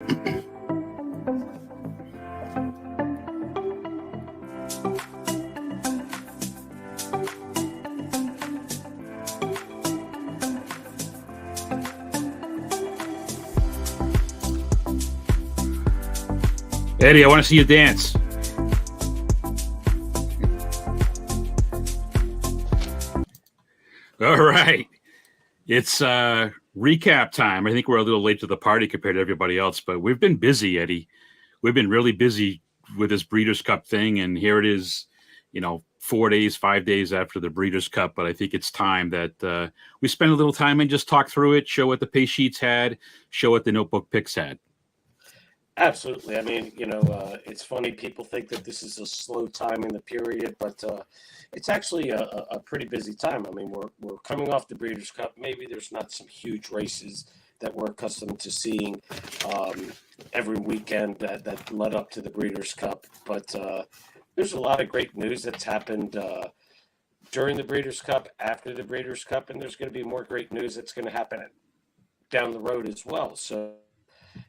Eddie, I want to see you dance. All right. It's recap time. I think we're a little late to the party compared to everybody else, but we've been busy, Eddie. We've been really busy with this Breeders' Cup thing, and here it is, 5 days after the Breeders' Cup, but I think it's time that we spend a little time and just talk through it, show what the PaceSheets had, show what the Notebook Picks had. Absolutely. I mean, it's funny. People think that this is a slow time in the period, but it's actually a pretty busy time. I mean, we're coming off the Breeders' Cup. Maybe there's not some huge races that we're accustomed to seeing every weekend that led up to the Breeders' Cup, but there's a lot of great news that's happened during the Breeders' Cup, after the Breeders' Cup, and there's going to be more great news that's going to happen down the road as well. So,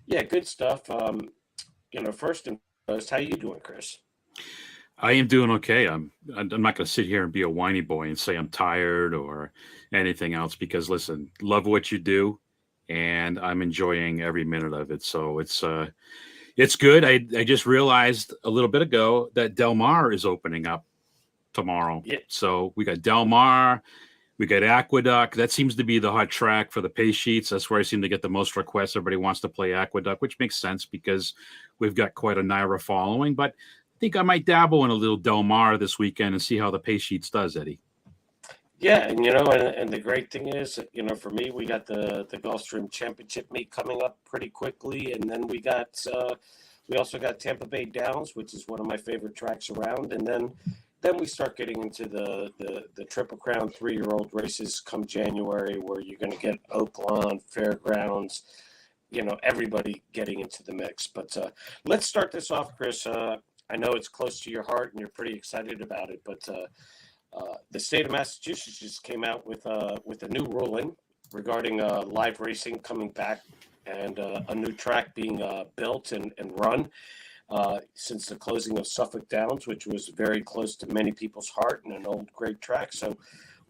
yeah, good stuff. First and foremost, how you doing, Chris? I am doing okay. I'm not going to sit here and be a whiny boy and say I'm tired or anything else because, listen, love what you do, and I'm enjoying every minute of it. So it's good. I just realized a little bit ago that Del Mar is opening up tomorrow. Yeah. So we got Del Mar. We got Aqueduct. That seems to be the hot track for the PaceSheets. That's where I seem to get the most requests. Everybody wants to play Aqueduct, which makes sense because we've got quite a NYRA following. But I think I might dabble in a little Del Mar this weekend and see how the PaceSheets does, Eddie. Yeah, and the great thing is, for me, we got the Gulfstream Championship meet coming up pretty quickly, and then we also got Tampa Bay Downs, which is one of my favorite tracks around, and then we start getting into the Triple Crown 3-year-old races come January, where you're going to get Oaklawn, Fairgrounds, everybody getting into the mix. But let's start this off, Chris. I know it's close to your heart and you're pretty excited about it, but the state of Massachusetts just came out with a new ruling regarding live racing coming back and a new track being built and run. Since the closing of Suffolk Downs, which was very close to many people's heart and an old great track. So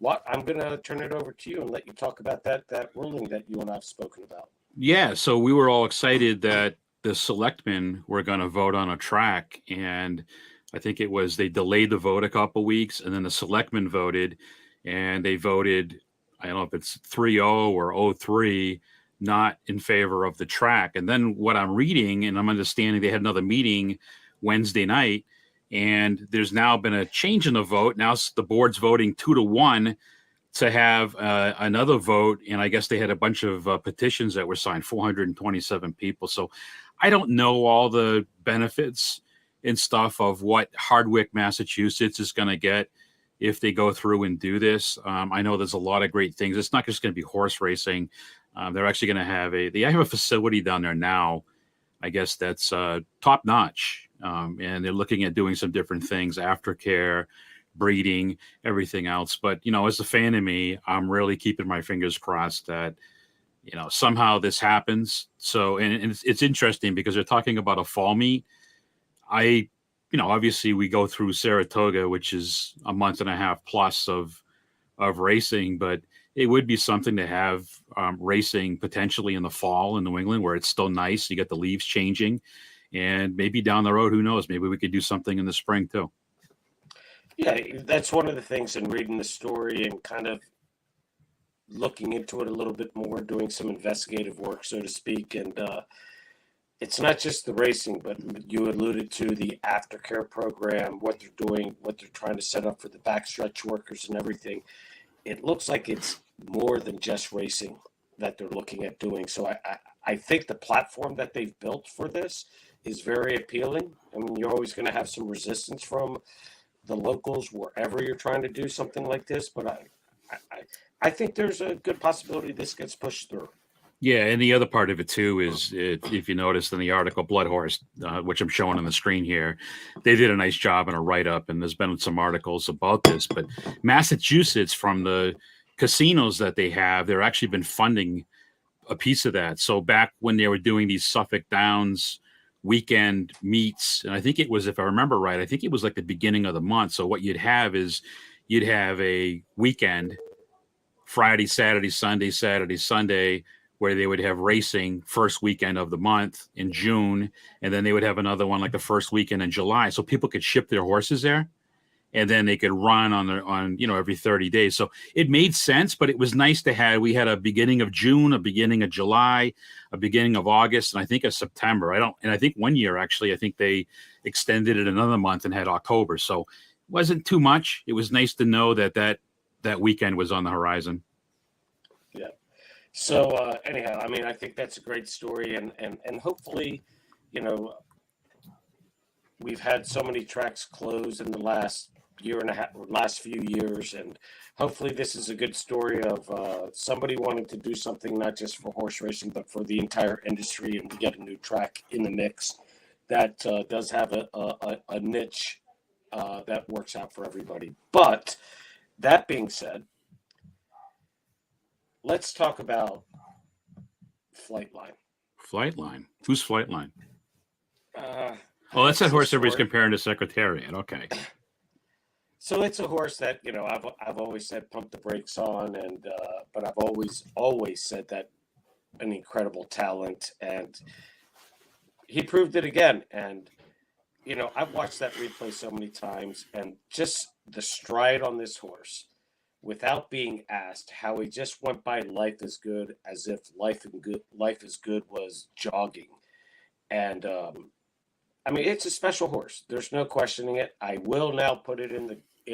I'm going to turn it over to you and let you talk about that ruling that you and I have spoken about. Yeah, so we were all excited that the selectmen were going to vote on a track, and I think they delayed the vote a couple weeks, and then the selectmen voted, and they voted, I don't know if it's 3-0 or 0-3, not in favor of the track. And then what I'm reading and I'm understanding, they had another meeting Wednesday night, and there's now been a change in the vote. Now the board's voting 2-1 to have another vote. And I guess they had a bunch of petitions that were signed, 427 people. So I don't know all the benefits and stuff of what Hardwick, Massachusetts is going to get if they go through and do this. I know there's a lot of great things. It's not just going to be horse racing. They're actually going to have they have a facility down there now, I guess that's top notch. And they're looking at doing some different things, aftercare, breeding, everything else. But, as a fan of me, I'm really keeping my fingers crossed that, somehow this happens. So, and it's interesting because they're talking about a fall meet. Obviously we go through Saratoga, which is a month and a half plus of racing, but it would be something to have racing potentially in the fall in New England where it's still nice. You get the leaves changing, and maybe down the road, who knows? Maybe we could do something in the spring too. Yeah, that's one of the things in reading the story and kind of looking into it a little bit more, doing some investigative work, so to speak. And it's not just the racing, but you alluded to the aftercare program, what they're doing, what they're trying to set up for the backstretch workers and everything. It looks like it's more than just racing that they're looking at doing. So I think the platform that they've built for this is very appealing. I mean, you're always going to have some resistance from the locals wherever you're trying to do something like this, but I think there's a good possibility this gets pushed through. Yeah, and the other part of it too is, if you noticed in the article, Blood Horse, which I'm showing on the screen here, they did a nice job in a write-up, and there's been some articles about this. But Massachusetts, from the casinos that they have, they're actually been funding a piece of that. So back when they were doing these Suffolk Downs weekend meets, and I think it was, if I remember right, I think it was like the beginning of the month. So what you'd have is you'd have a weekend, Friday, Saturday, Sunday, where they would have racing first weekend of the month in June, and then they would have another one like the first weekend in July, so people could ship their horses there, and then they could run on every 30 days. So it made sense, but it was nice to have. We had a beginning of June, a beginning of July, a beginning of August, and I think a September. I think one year actually, I think they extended it another month and had October. So it wasn't too much. It was nice to know that weekend was on the horizon. Yeah. So anyhow, I mean, I think that's a great story, and hopefully, we've had so many tracks close in the last year and a half, last few years, and hopefully this is a good story of somebody wanting to do something not just for horse racing but for the entire industry, and we get a new track in the mix that does have a niche that works out for everybody. But that being said, let's talk about Flightline. Flightline? Who's Flightline? Oh, that's that horse everybody's comparing to Secretariat. Okay. So it's a horse that, I've always said pump the brakes on, and but I've always said that an incredible talent, and he proved it again. And I've watched that replay so many times, and just the stride on this horse, without being asked, how he just went by life is good as if life is good was jogging. And I mean, it's a special horse. There's no questioning it. I will now put it in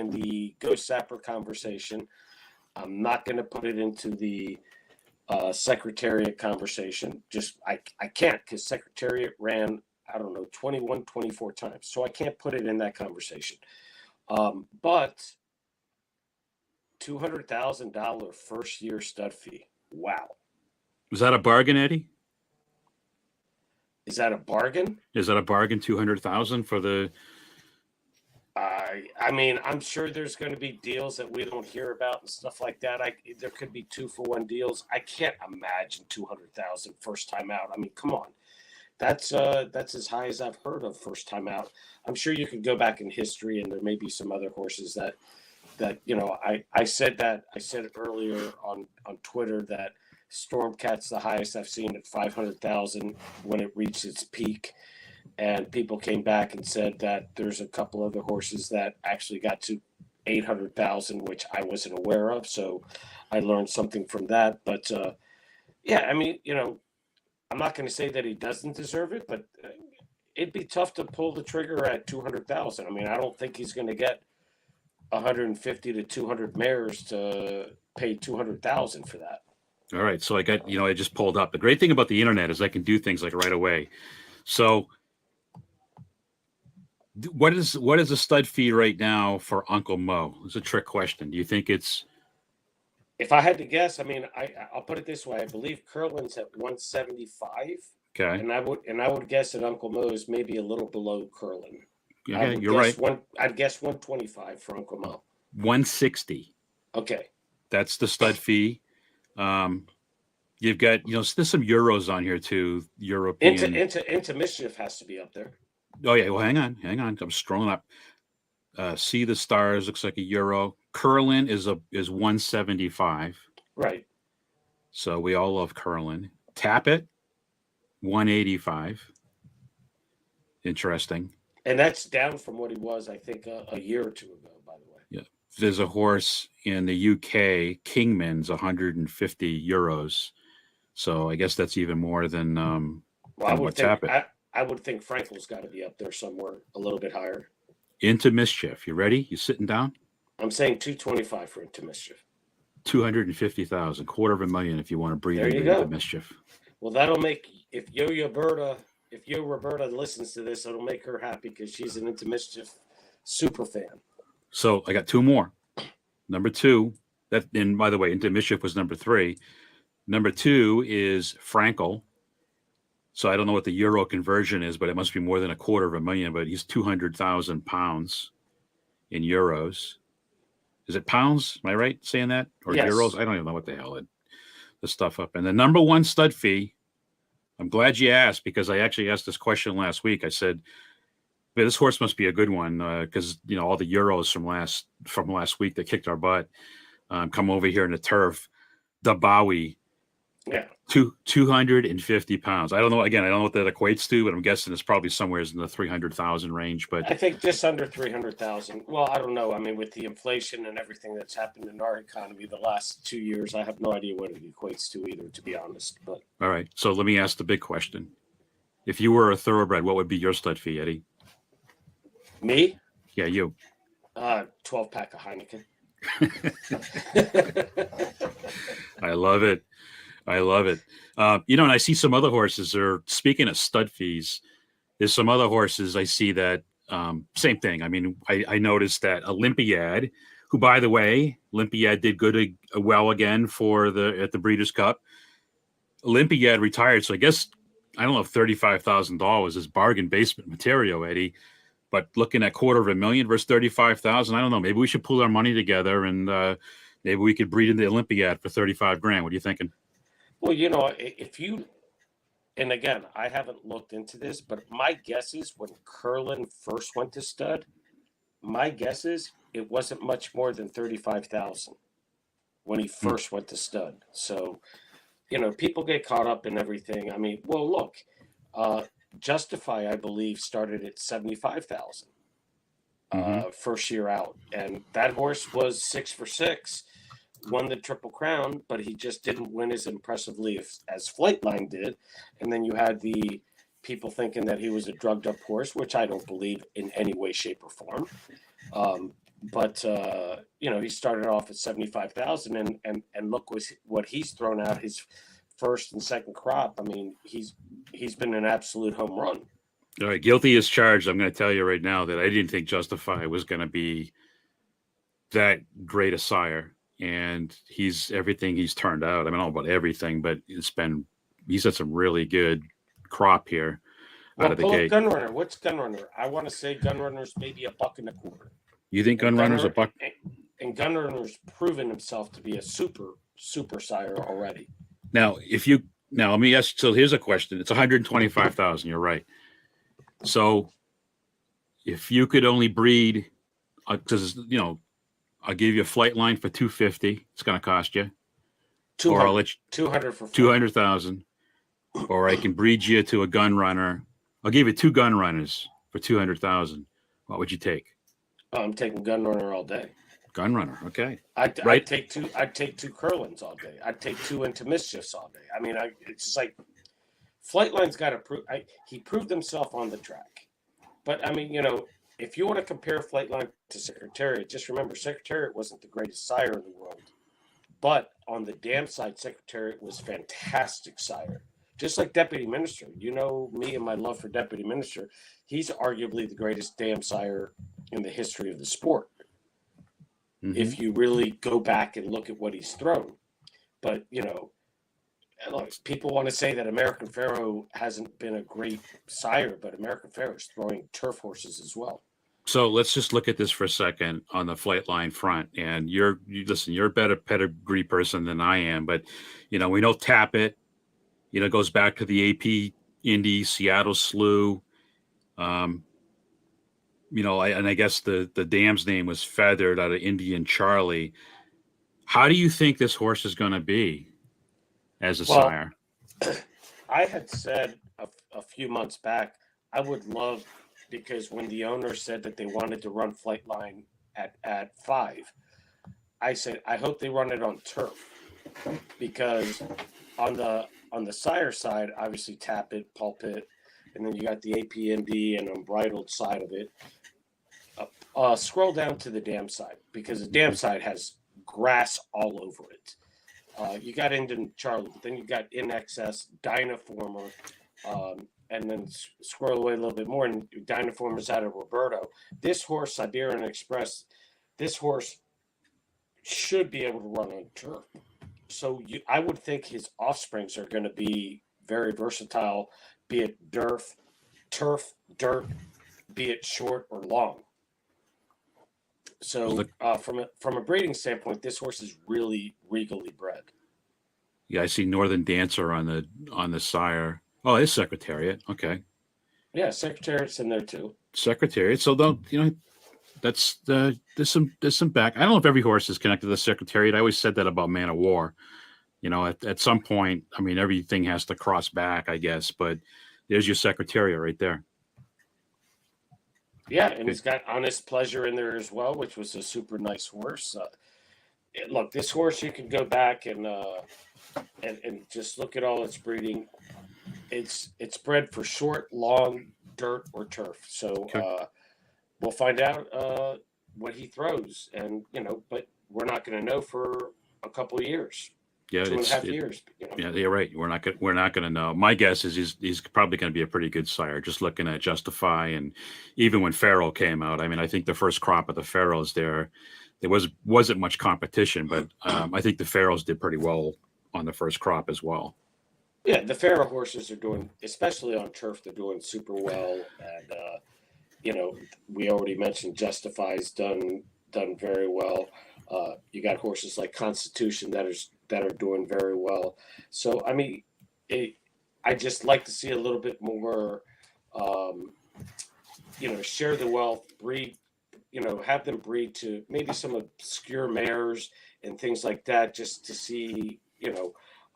the Ghost Sapper conversation. I'm not going to put it into the Secretariat conversation. Just I can't, because Secretariat ran, I don't know, 21, 24 times. So I can't put it in that conversation. But $200,000 first year stud fee. Wow. Was that a bargain, Eddie? Is that a bargain? Is that a bargain? 200,000 for the? I mean, I'm sure there's going to be deals that we don't hear about and stuff like that. There could be 2-for-1 deals. I can't imagine 200,000 first time out. I mean, come on, that's as high as I've heard of first time out. I'm sure you could go back in history, and there may be some other horses that I said it earlier on Twitter that Stormcat's the highest I've seen at 500,000 when it reached its peak, and people came back and said that there's a couple other horses that actually got to 800,000, which I wasn't aware of. So I learned something from that. But yeah, I mean, I'm not going to say that he doesn't deserve it, but it'd be tough to pull the trigger at 200,000. I mean, I don't think he's going to get 150 to 200 mares to pay 200,000 for that. All right. So I got, I just pulled up. The great thing about the internet is I can do things like right away. So what is the stud fee right now for Uncle Mo? It's a trick question. Do you think it's? If I had to guess, I mean, I'll put it this way. I believe Curlin's at 175. Okay. And I would guess that Uncle Mo is maybe a little below Curlin. Yeah, you're right. I'd guess 125 for Uncle Mo. 160. Okay. That's the stud fee. You've got, there's some Euros on here too. European. Into Mischief has to be up there. Oh yeah. Well, hang on. I'm scrolling up. See the Stars looks like a Euro. Curlin is 175. Right. So we all love Curlin. Tap It, 185. Interesting. And that's down from what he was, I think, a year or two ago, by the way. Yeah. There's a horse in the UK, Kingman's 150 euros. So I guess that's even more than I would think Frankel's got to be up there somewhere a little bit higher. Into Mischief. You ready? You sitting down? I'm saying 225 for Into Mischief. 250,000, $250,000 if you want to breathe into Mischief. Well, that'll make, if Yo Roberta listens to this, it'll make her happy because she's an Into Mischief super fan. So I got two more. Number 2, and by the way, Into Mischief was number 3. Number 2 is Frankel. So I don't know what the euro conversion is, but it must be more than $250,000. But he's 200,000 pounds in euros. Is it pounds? Am I right saying that? Or yes. Euros? I don't even know what the hell the stuff up. And the number one stud fee, I'm glad you asked, because I actually asked this question last week. I said, "Man, this horse must be a good one," because all the Euros from last week that kicked our butt come over here in the turf. Dabawi, Yeah. 250 pounds. I don't know. Again, I don't know what that equates to, but I'm guessing it's probably somewhere in the 300,000 range. But I think just under 300,000. Well, I don't know. I mean, with the inflation and everything that's happened in our economy the last 2 years, I have no idea what it equates to either, to be honest. But all right, so let me ask the big question: if you were a thoroughbred, what would be your stud fee, Eddie? me, Yeah, you. 12 pack of Heineken. I love it. I love it. And I see some other horses are, speaking of stud fees, there's some other horses I see that same thing. I mean, I noticed that Olympiad, who, by the way, Olympiad did good, well again at the Breeders' Cup. Olympiad retired, so I guess, I don't know if $35,000 is bargain basement material, Eddie. But looking at $250,000 versus 35,000, I don't know. Maybe we should pull our money together and maybe we could breed in the Olympiad for 35 grand. What are you thinking? Well, if you, and again, I haven't looked into this, but my guess is when Curlin first went to stud, my guess is it wasn't much more than 35,000 when he first went to stud. So, people get caught up in everything. I mean, well, look, Justify, I believe, started at 75,000 first year out, and that horse was 6 for 6, won the Triple Crown, but he just didn't win as impressively as Flightline did. And then you had the people thinking that he was a drugged up horse, which I don't believe in any way, shape, or form. But he started off at 75,000, and look what he's thrown out his first and second crop. I mean, he's been an absolute home run. All right, guilty as charged. I'm going to tell you right now that I didn't think Justify was going to be that great a sire, and he's everything he's turned out. I mean, I don't know about everything, but he's had some really good crop here out of the gate. Gunrunner. What's Gunrunner? I want to say Gunrunner's maybe $1.25. You think Gunrunner's a buck? And Gunrunner's proven himself to be a super sire already. Now, let me ask. So here's a question. It's 125,000. You're right. So if you could only breed, because I'll give you a Flightline for 250. It's going to cost you. 200, or I'll let you 200 for 200,000. Or I can breed you to a Gunrunner. I'll give you 2 Gunrunners for 200,000. What would you take? I'm taking Gunrunner all day. Gunrunner, okay. I'd take two Curlins all day. I'd take 2 Into Mischiefs all day. I mean, it's just like Flightline's got to prove. He proved himself on the track, but I mean, if you want to compare Flightline to Secretariat, just remember Secretariat wasn't the greatest sire in the world, but on the dam side, Secretariat was fantastic sire. Just like Deputy Minister, me and my love for Deputy Minister, he's arguably the greatest dam sire in the history of the sport. Mm-hmm. If you really go back and look at what he's thrown. But, people want to say that American Pharaoh hasn't been a great sire, but American Pharaoh is throwing turf horses as well. So let's just look at this for a second on the Flightline front. And you're a better pedigree person than I am, but, we know Tappet, goes back to the AP Indy, Seattle Slew. I guess the dam's name was Feathered out of Indian Charlie. How do you think this horse is going to be as a sire? I had said a few months back, I would love, because when the owner said that they wanted to run Flightline at 5, I said, I hope they run it on turf, because on the sire side, obviously Tappet, Pulpit, and then you got the APMD and unbridled side of it. Scroll down to the dam side, because the dam side has grass all over it. You got Indian Charlie, but then you got In Excess, Dynaformer, and then scroll away a little bit more, and Dynaformer's out of Roberto. This horse, Siberian Express, this horse should be able to run on turf. So I would think his offsprings are going to be very versatile, be it turf, dirt, be it short or long. So from a breeding standpoint, this horse is really regally bred. Yeah, I see Northern Dancer on the sire. Oh, it's Secretariat. Okay, Yeah, Secretariat's in there too. Secretariat. So don't that's there's some back. I don't know if every horse is connected to the Secretariat. I always said that about Man of War. At some point, I mean, everything has to cross back, I guess. But there's your Secretariat right there. Yeah, and Okay. he's got Honest Pleasure in there as well, which was a super nice horse. Look, this horse you can go back and just look at all its breeding. It's bred for short, long, dirt, or turf. So Okay. we'll find out what he throws, and but we're not going to know for a couple of years, Yeah, two and a half years. yeah, you're right. We're not gonna know. My guess is he's probably gonna be a pretty good sire. Just looking at Justify, and even when Farrell came out, I mean, I think the first crop of the Farrells there wasn't much competition, but I think the Farrells did pretty well on the first crop as well. Yeah, the Farrell horses are doing, especially on turf, they're doing super well, and we already mentioned Justify's done very well. You got horses like Constitution that are doing very well. So I mean, I just like to see a little bit more, um, share the wealth, breed, have them breed to maybe some obscure mares and things like that, just to see,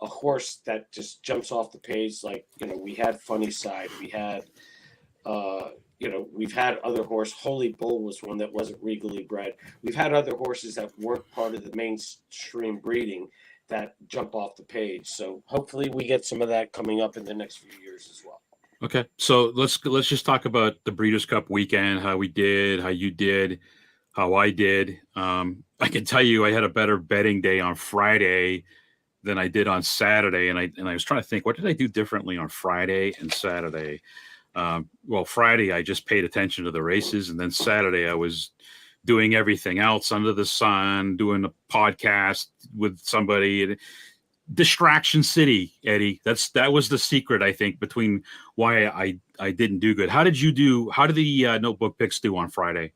a horse that just jumps off the page. Like, we had Funny Side, we've had other horse. Holy Bull was one that wasn't regally bred. We've had other horses that weren't part of the mainstream breeding that jump off the page. So hopefully we get some of that coming up in the next few years as well. Okay, so let's just talk about the Breeders' Cup weekend. How we did, how you did, how I did. I can tell you, I had a better betting day on Friday than I did on Saturday, and I was trying to think, what did I do differently on Friday and Saturday? Well, Friday I just paid attention to the races, and then Saturday I was doing everything else under the sun, doing a podcast with somebody. Distraction City, Eddie. That was the secret, I think, between why I didn't do good. How did you do? How did the notebook picks do on Friday?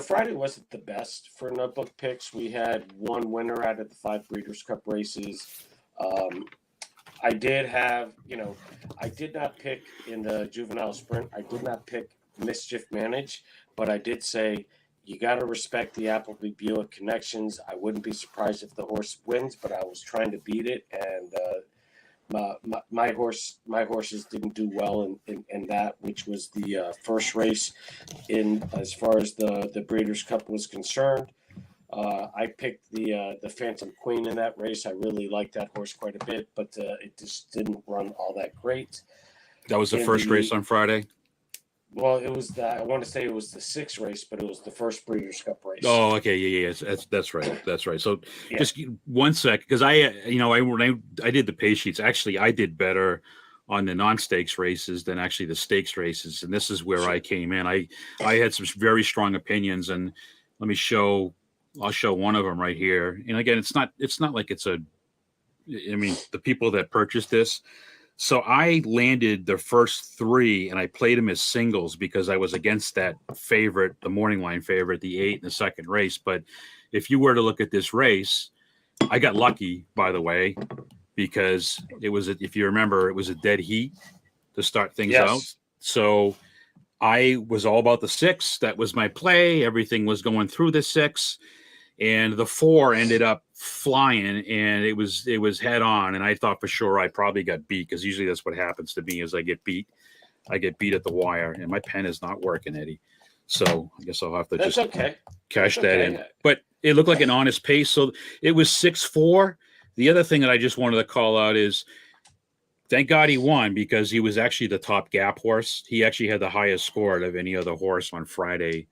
Friday wasn't the best for notebook picks. We had one winner out of the 5 Breeders' Cup races. I did have, I did not pick in the juvenile sprint. I did not pick Mischief Manage, but I did say you got to respect the Appleby Buick connections. I wouldn't be surprised if the horse wins, but I was trying to beat it, and my horses didn't do well in that, which was the first race in as far as the Breeders' Cup was concerned. I picked the Phantom Queen in that race. I really liked that horse quite a bit, but it just didn't run all that great. That was the first race on Friday. Well, it was I want to say it was the 6th race, but it was the first Breeders' Cup race. Oh, okay, yeah. That's right. That's right. So Yeah. just 1 sec, because when I did the pace sheets, actually I did better on the non-stakes races than actually the stakes races, and this is where Sure. I came in. I had some very strong opinions, and I'll show one of them right here. And again, it's not like I mean, the people that purchased this. So I landed the first 3 and I played them as singles because I was against that favorite, the morning line favorite, the 8 in the second race. But if you were to look at this race, I got lucky, by the way, because if you remember, it was a dead heat to start things out. So I was all about the 6. That was my play. Everything was going through the 6. And the 4 ended up flying, and it was head on. And I thought for sure I probably got beat, because usually that's what happens to me is I get beat at the wire, and my pen is not working, Eddie. So I guess I'll have to cash that in. But it looked like an honest pace. So it was 6-4. The other thing that I just wanted to call out is, thank God he won, because he was actually the top gap horse. He actually had the highest score out of any other horse on Friday.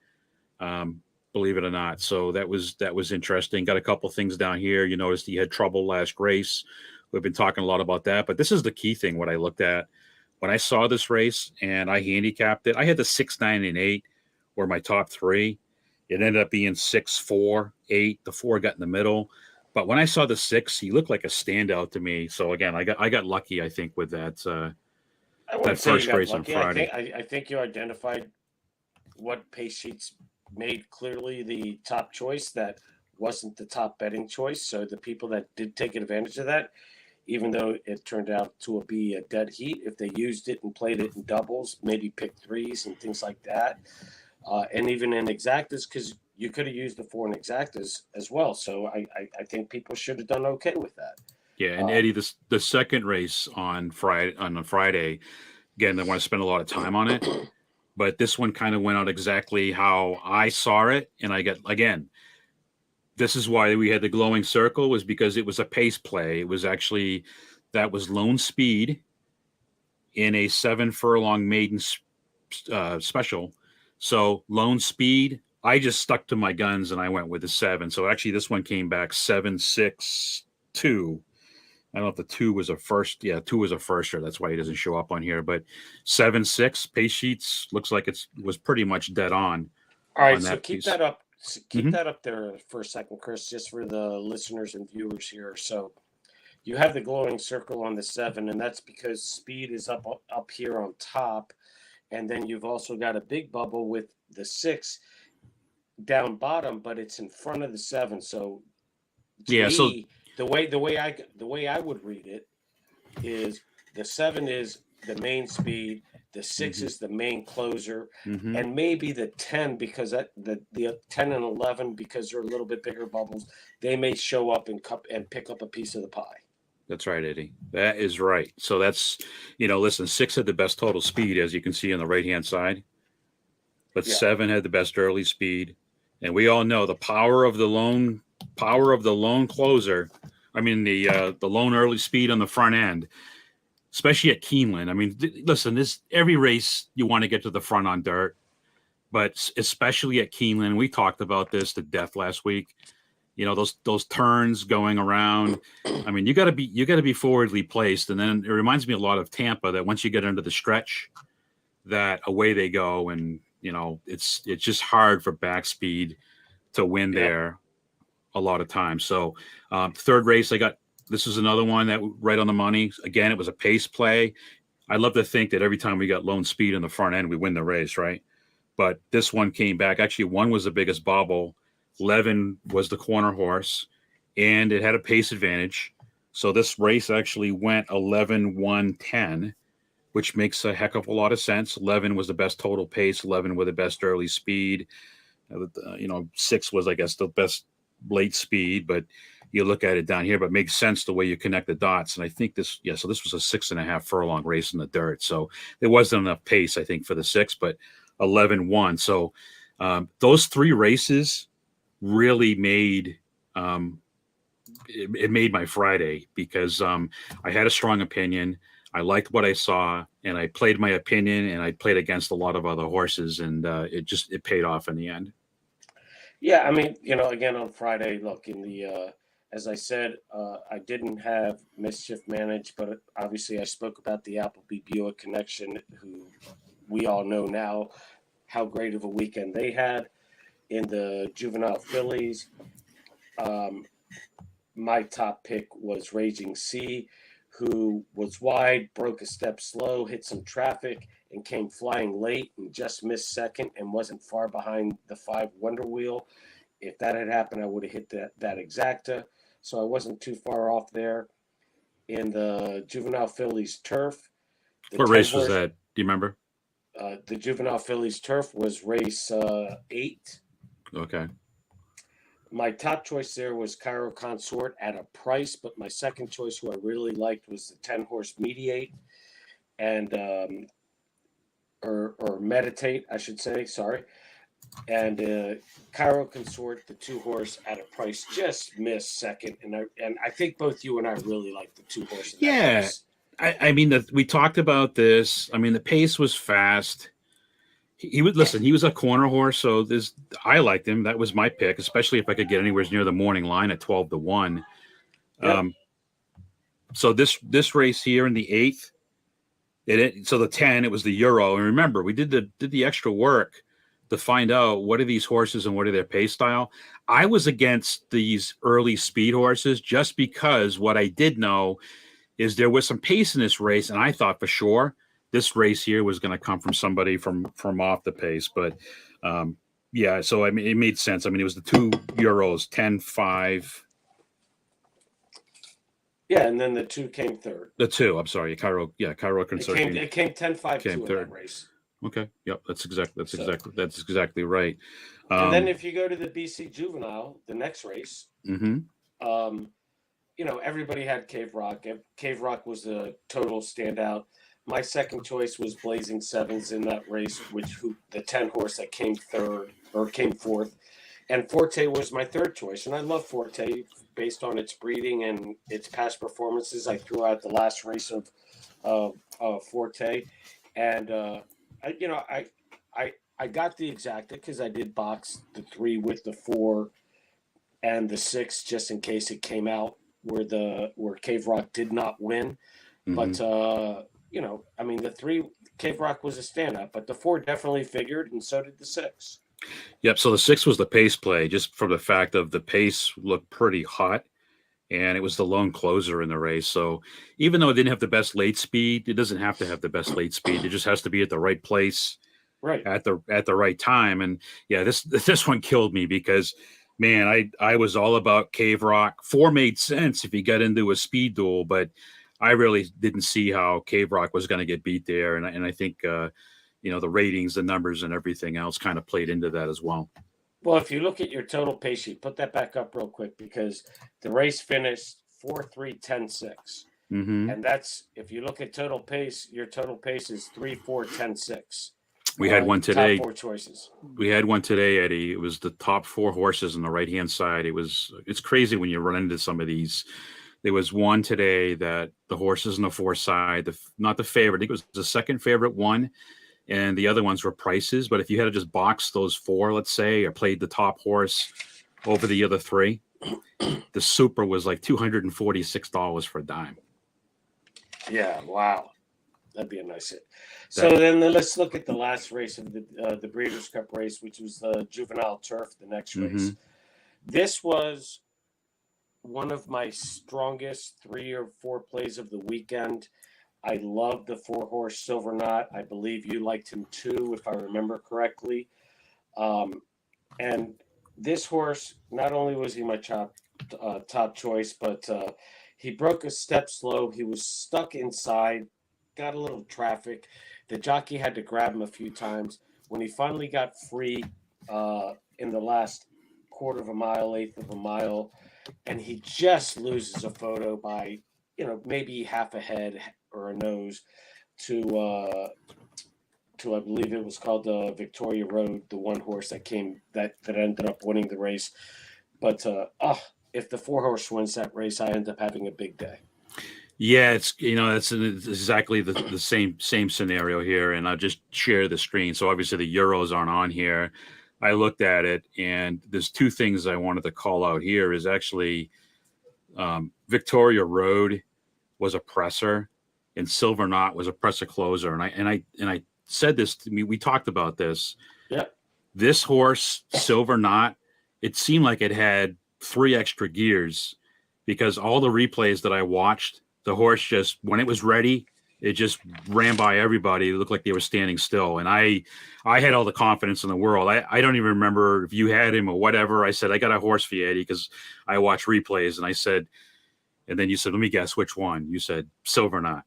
Believe it or not. So that was interesting. Got a couple things down here. You noticed he had trouble last race. We've been talking a lot about that, but this is the key thing. What I looked at when I saw this race and I handicapped it, I had the 6, 9, and 8 were my top 3. It ended up being 6, 4, 8. The 4 got in the middle, but when I saw the 6, he looked like a standout to me. So again, I got lucky, I think, with that first race on Friday. I think you identified what pace sheets made clearly the top choice, that wasn't the top betting choice. So the people that did take advantage of that, even though it turned out to be a dead heat, if they used it and played it in doubles, maybe pick threes and things like that, and even in exactas, because you could have used the 4 in exactas as well. So I think people should have done okay with that. Yeah, and Eddie, the second race on Friday, again, I want to spend a lot of time on it, but this one kind of went out exactly how I saw it, and I get again. This is why we had the glowing circle, was because it was a pace play. It was actually that was lone speed in a 7 furlong maiden special. So lone speed, I just stuck to my guns and I went with the 7. So actually, this one came back 7-6-2. I don't know if the 2 was a first. Yeah, 2 was a firster. That's why he doesn't show up on here. But 7-6 pace sheets looks like it was pretty much dead on. All right, on so that keep piece. that up. Keep Mhm. that up there for a second, Chris, just for the listeners and viewers here. So you have the glowing circle on the 7, and that's because speed is up here on top, and then you've also got a big bubble with the 6 down bottom, but it's in front of the 7. So to Yeah. So me, the way I would read it is the 7 is the main speed, the 6 is the main closer, mhm. and maybe the 10, because the 10 and 11, because they're a little bit bigger bubbles, they may show up and pick up a piece of the pie. That's right, Eddie. That is right. So that's, listen, 6 had the best total speed, as you can see on the right-hand side, but Yeah. 7 had the best early speed. And we all know the power of the lone closer. I mean, the lone early speed on the front end, especially at Keeneland. I mean, listen, this every race you want to get to the front on dirt, but especially at Keeneland. We talked about this to death last week. Those turns going around. I mean, you got to be forwardly placed, and then it reminds me a lot of Tampa, that once you get into the stretch, that away they go, and it's just hard for back speed to win Yep. there a lot of times. So third race, this is another one that right on the money. Again, it was a pace play. I love to think that every time we got lone speed in the front end, we win the race, right? But this one came back. Actually, 1 was the biggest bobble. 11 was the corner horse, and it had a pace advantage. So this race actually went 11-1-10, which makes a heck of a lot of sense. 11 was the best total pace. 11 with the best early speed. 6 was, I guess, the best late speed, but you look at it down here, but it makes sense the way you connect the dots. And I think so this was a 6.5 furlong race in the dirt. So there wasn't enough pace, I think, for the 6, but 11-1. So those 3 races really made it made my Friday, because I had a strong opinion. I liked what I saw, and I played my opinion, and I played against a lot of other horses, and it paid off in the end. Yeah, I mean, again on Friday, look, in the as I said, I didn't have Mischief managed, but obviously I spoke about the Appleby Buick connection, who we all know now how great of a weekend they had in the juvenile fillies. My top pick was Raging Sea, who was wide, broke a step slow, hit some traffic, and came flying late and just missed second and wasn't far behind the 5 Wonder Wheel. If that had happened, I would have hit that exacta. So I wasn't too far off there. In the juvenile fillies turf, the What 10 race was horse, that? Do you remember? the juvenile fillies turf was race 8. Okay. My top choice there was Cairo Consort at a price, but my second choice, who I really liked, was the 10 horse Mediate and or Meditate, I should say. Sorry. And Cairo Consort, the 2 horse at a price, just missed second, and I think both you and I really like the 2 horse in that Yeah. race. I mean, we talked about this. I mean, the pace was fast. He would listen. He was a corner horse, so I liked him. That was my pick, especially if I could get anywhere near the morning line at 12-1. Yep. So this race here in the 8th, so the 10, it was the Euro. And remember, we did the extra work to find out what are these horses and what are their pace style. I was against these early speed horses just because what I did know is there was some pace in this race, and I thought for sure this race here was going to come from somebody from off the pace. But Yeah, so I mean, it made sense. I mean, it was the €2, 10-5. Yeah, and then the 2 came third. The two, I'm sorry, Cairo Consortium It came 10-5 came two in that third. race. Okay, yep, that's So, exactly right. and then if you go to the BC Juvenile, the next race, Mhm. um, everybody had Cave Rock. Cave Rock was a total standout. My second choice was Blazing Sevens in that race, the 10 horse that came fourth. And Forte was my third choice. And I love Forte based on its breeding and its past performances. I threw out the last race of Forte. And, I, you know, I got the exacta because I did box the 3 with the 4 and the 6 just in case it came out where Cave Rock did not win. But Mhm. I mean the 3 Cave Rock was a standout, but the 4 definitely figured, and so did the 6. Yep. So the 6 was the pace play, just from the fact of the pace looked pretty hot, and it was the lone closer in the race. So even though it didn't have the best late speed, it doesn't have to have the best late speed. It just has to be at the right place Right. at the right time. And yeah, this one killed me because man, I was all about Cave Rock. 4 made sense if he got into a speed duel, but I really didn't see how Cave Rock was going to get beat there. And I think the ratings, the numbers, and everything else kind of played into that as well. Well, if you look at your total pace sheet, put that back up real quick because the race finished 4-3-10-6. Mm-hmm. And that's if you look at total pace, your total pace is 3-4-10-6. We had one Top today. 4 choices. We had one today, Eddie. It was the top 4 horses on the right hand side. It's crazy when you run into some of these. There was one today that the horses on the 4 side, not the favorite. I think it was the second favorite one, and the other ones were prices. But if you had to just box those 4, let's say, or played the top horse over the other 3, the super was like $246 for a dime. Yeah, wow. That'd be a nice hit. So then let's look at the last race of the Breeders' Cup race, which was the Juvenile Turf, the next race. Mm-hmm. This was one of my strongest 3 or 4 plays of the weekend. I love the 4-horse Silver Knot. I believe you liked him too, if I remember correctly. And this horse, not only was he my top choice, but he broke a step slow. He was stuck inside, got a little traffic. The jockey had to grab him a few times. When he finally got free in the last quarter of a mile, eighth of a mile, and he just loses a photo by, maybe half a head or a nose to I believe it was called Victoria Road, the one horse that ended up winning the race. But if the 4-horse wins that race, I end up having a big day. Yeah, it's exactly the same scenario here, and I'll just share the screen. So obviously the Euros aren't on here. I looked at it, and there's 2 things I wanted to call out here. Is actually Victoria Road was a presser, and Silver Knot was a presser closer. And I said this to me. We talked about this. Yeah. This horse, Silver Knot, it seemed like it had 3 extra gears because all the replays that I watched, the horse just, when it was ready, it just ran by everybody. It looked like they were standing still. And I had all the confidence in the world. I don't even remember if you had him or whatever. I said, I got a horse for you, Eddie, because I watch replays. And I said, and then you said, let me guess which one. You said Silver Knot.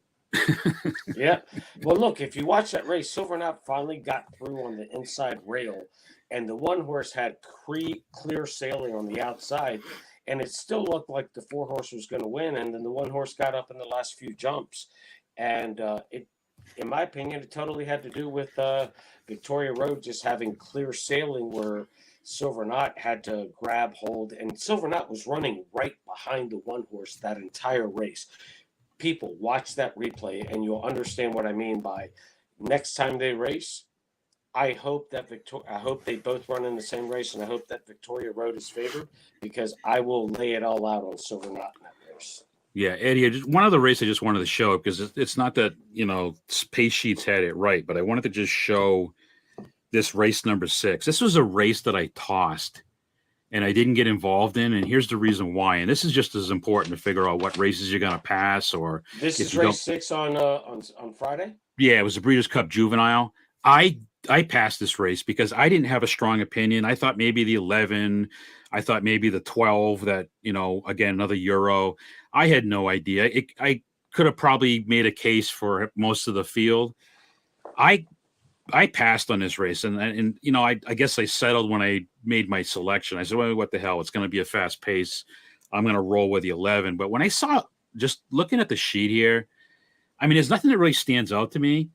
Yeah. Well, look, if you watch that race, Silver Knot finally got through on the inside rail, and the one horse had clear sailing on the outside, and it still looked like the 4-horse was going to win. And then the one horse got up in the last few jumps, and in my opinion, it totally had to do with Victoria Road just having clear sailing where Silver Knot had to grab hold, and Silver Knot was running right behind the one horse that entire race. People watch that replay and you'll understand what I mean by next time they race. I hope they both run in the same race, and I hope that Victoria Road is favored because I will lay it all out on Silver Knot in that race. Yeah, Eddie, one other race I just wanted to show, because it's not that, Pace Sheets had it right, but I wanted to just show this race number 6. This was a race that I tossed and I didn't get involved in, and here's the reason why. And this is just as important to figure out what races you're going to pass, or this is race 6 on Friday. Yeah, it was the Breeders' Cup Juvenile. I I passed this race because I didn't have a strong opinion. I thought maybe the 11, I thought maybe the 12 that, again, another Euro. I had no idea. I could have probably made a case for most of the field. I passed on this race, and I guess I settled when I made my selection. I said, well, what the hell? It's going to be a fast pace. I'm going to roll with the 11. But when I saw, just looking at the sheet here, I mean, there's nothing that really stands out to me.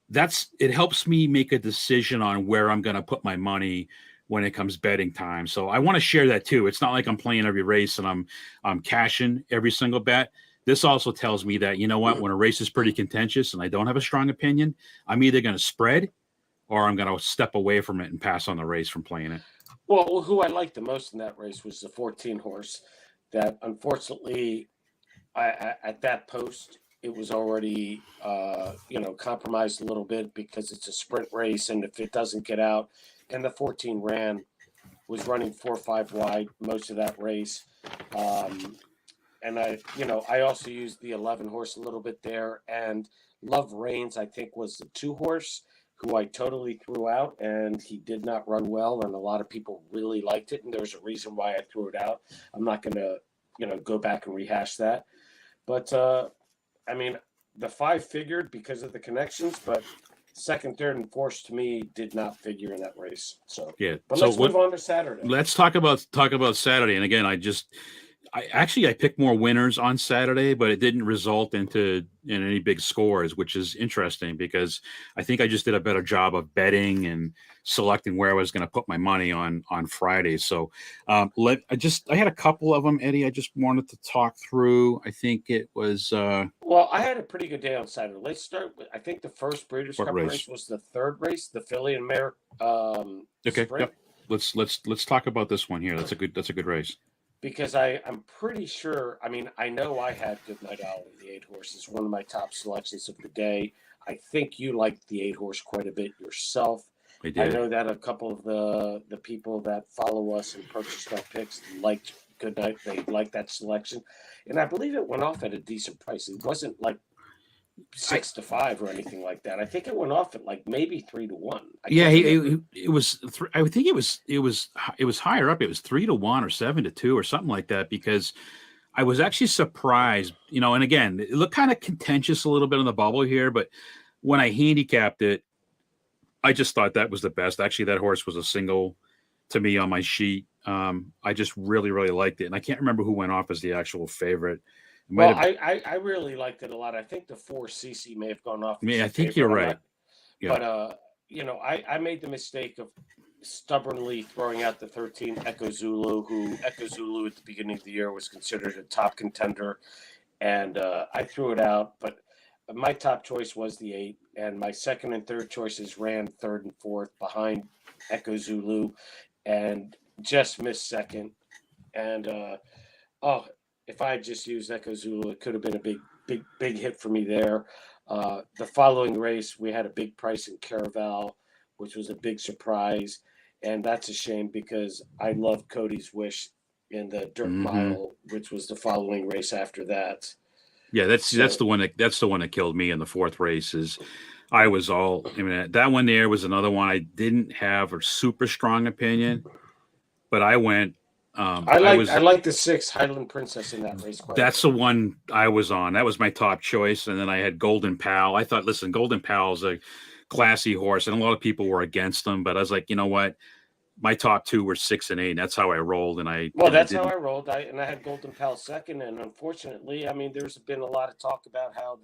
It helps me make a decision on where I'm going to put my money when it comes betting time. So I want to share that too. It's not like I'm playing every race and I'm cashing every single bet. This also tells me that, you know what, when a race is pretty contentious and I don't have a strong opinion, I'm either going to spread or I'm going to step away from it and pass on the race from playing it. Well, who I liked the most in that race was the 14 horse that unfortunately at that post, it was already, compromised a little bit because it's a sprint race. And if it doesn't get out, and the 14 was running 4-5 wide most of that race. And I also used the 11 horse a little bit there. And Love Reigns, I think, was the 2 horse who I totally threw out, and he did not run well. And a lot of people really liked it. And there's a reason why I threw it out. I'm not going to, go back and rehash that. But, the 5 figured because of the connections, but second, third, and fourth to me did not figure in that race. So, yeah. But let's move on to Saturday. Let's talk about Saturday. And again, I picked more winners on Saturday, but it didn't result in any big scores, which is interesting because I think I just did a better job of betting and selecting where I was going to put my money on Friday. So I had a couple of them, Eddie. I just wanted to talk through. I think it was. Well, I had a pretty good day on Saturday. Let's start with, I think the first Breeders' Cup race was the third race, the Filly and Mare. Okay. Sprint. Yep. Let's talk about this one here. That's a good race. Because I'm pretty sure, I know I had Good Night Owl of the 8 horses, one of my top selections of the day. I think you liked the 8 horse quite a bit yourself. I did. I know that a couple of the people that follow us and purchased our picks liked Good Night. They liked that selection. And I believe it went off at a decent price. It wasn't like 6-5 or anything like that. I think it went off at like maybe 3-1. Yeah, it was. I think it was higher up. It was 3-1 or 7-2 or something like that. Because I was actually surprised, And again, it looked kind of contentious a little bit on the bubble here, but when I handicapped it, I just thought that was the best. Actually, that horse was a single to me on my sheet. I just really, really liked it, and I can't remember who went off as the actual favorite. I really liked it a lot. I think the 4 CC may have gone off. I think you're right. Yeah. But I made the mistake of stubbornly throwing out the 13 Echo Zulu, who Echo Zulu at the beginning of the year was considered a top contender, and I threw it out. But my top choice was the 8, and my second and third choices ran third and fourth behind Echo Zulu, and just missed second. And if I had just used Echo Zulu, it could have been a big hit for me there. The following race, we had a big price in Caraval, which was a big surprise. And that's a shame because I love Cody's Wish in the Dirt Mile, which was the following race after that. Yeah, that's the one that killed me in the fourth race. That one there was another one I didn't have a super strong opinion, but I went. I like the 6 Highland Princess in that race. That's the one I was on. That was my top choice, and then I had Golden Pal. I thought, listen, Golden Pal's a classy horse, and a lot of people were against him, but I was like, you know what? My top 2 were 6 and 8. And that's how I rolled, that's how I rolled. I had Golden Pal second, and unfortunately, there's been a lot of talk about how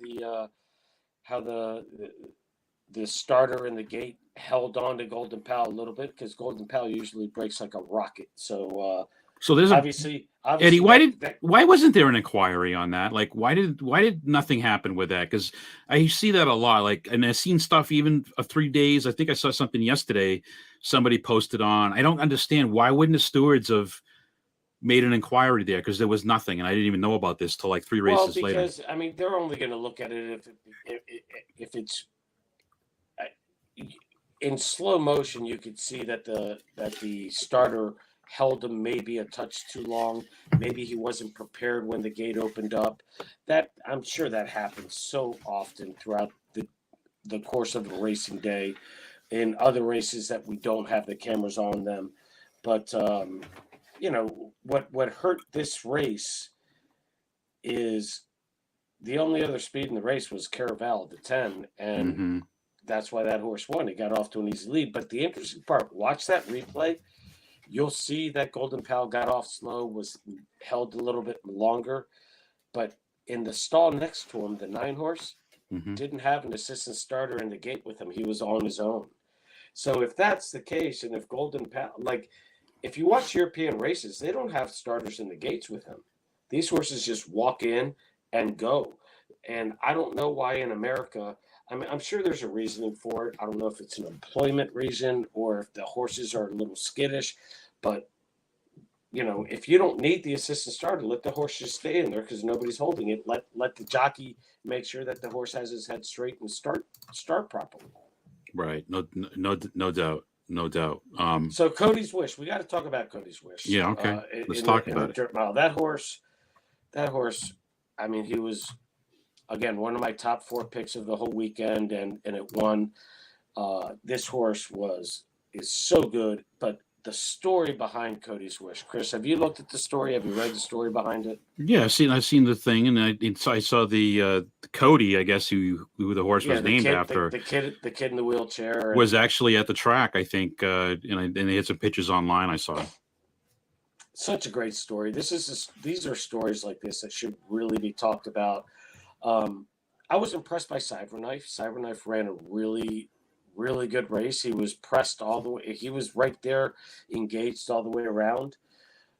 the starter in the gate held on to Golden Pal a little bit because Golden Pal usually breaks like a rocket. So there's obviously, Eddie, why wasn't there an inquiry on that? Like, why did nothing happen with that? Because I see that a lot. Like, and I've seen stuff even of 3 days. I think I saw something yesterday. Somebody posted on. I don't understand why wouldn't the stewards have made an inquiry there? Because there was nothing, and I didn't even know about this till like 3 races later. Because they're only going to look at it if it's in slow motion. You could see that the starter held him maybe a touch too long. Maybe he wasn't prepared when the gate opened up. That I'm sure that happens so often throughout the course of a racing day. in other races that we don't have the cameras on them. But what hurt this race is the only other speed in the race was Caraval, the 10, and that's why that horse won. He got off to an easy lead. But the interesting part, watch that replay. You'll see that Golden Pal got off slow, was held a little bit longer, but in the stall next to him, the 9 horse didn't have an assistant starter in the gate with him. He was on his own. So if that's the case, and if Golden Pal, like if you watch European races, they don't have starters in the gates with him. These horses just walk in and go. And I don't know why in America, I mean, I'm sure there's a reasoning for it. I don't know if it's an employment reason or if the horses are a little skittish, but if you don't need the assistant starter, let the horse just stay in there because nobody's holding it. Let the jockey make sure that the horse has his head straight and start properly. Right. No doubt. No doubt. So Cody's Wish, we got to talk about Cody's Wish. Yeah. Okay. Let's talk about it. Dirt mile. That horse. I mean, he was again one of my top 4 picks of the whole weekend, and it won. This horse is so good, but the story behind Cody's Wish, Chris, have you looked at the story? Have you read the story behind it? Yeah, I've seen the thing, and I saw the Cody, I guess, who the horse was named after. The kid in the wheelchair was actually at the track, I think, and they had some pictures online I saw. Such a great story. These are stories like this that should really be talked about. I was impressed by Cyberknife. Cyberknife ran a really, really good race. He was pressed all the way. He was right there, engaged all the way around.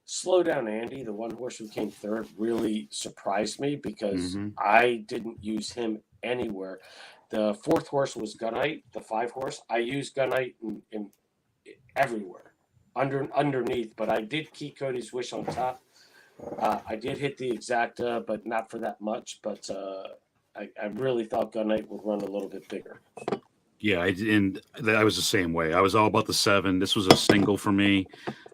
Slow Down Andy, the one horse who came third, really surprised me because I didn't use him anywhere. The 4th horse was Gunite, the 5 horse. I used Gunite in everywhere, underneath, but I did keep Cody's Wish on top. I did hit the exacta, but not for that much. But I really thought Gunite would run a little bit bigger. Yeah, I was the same way. I was all about the 7. This was a single for me.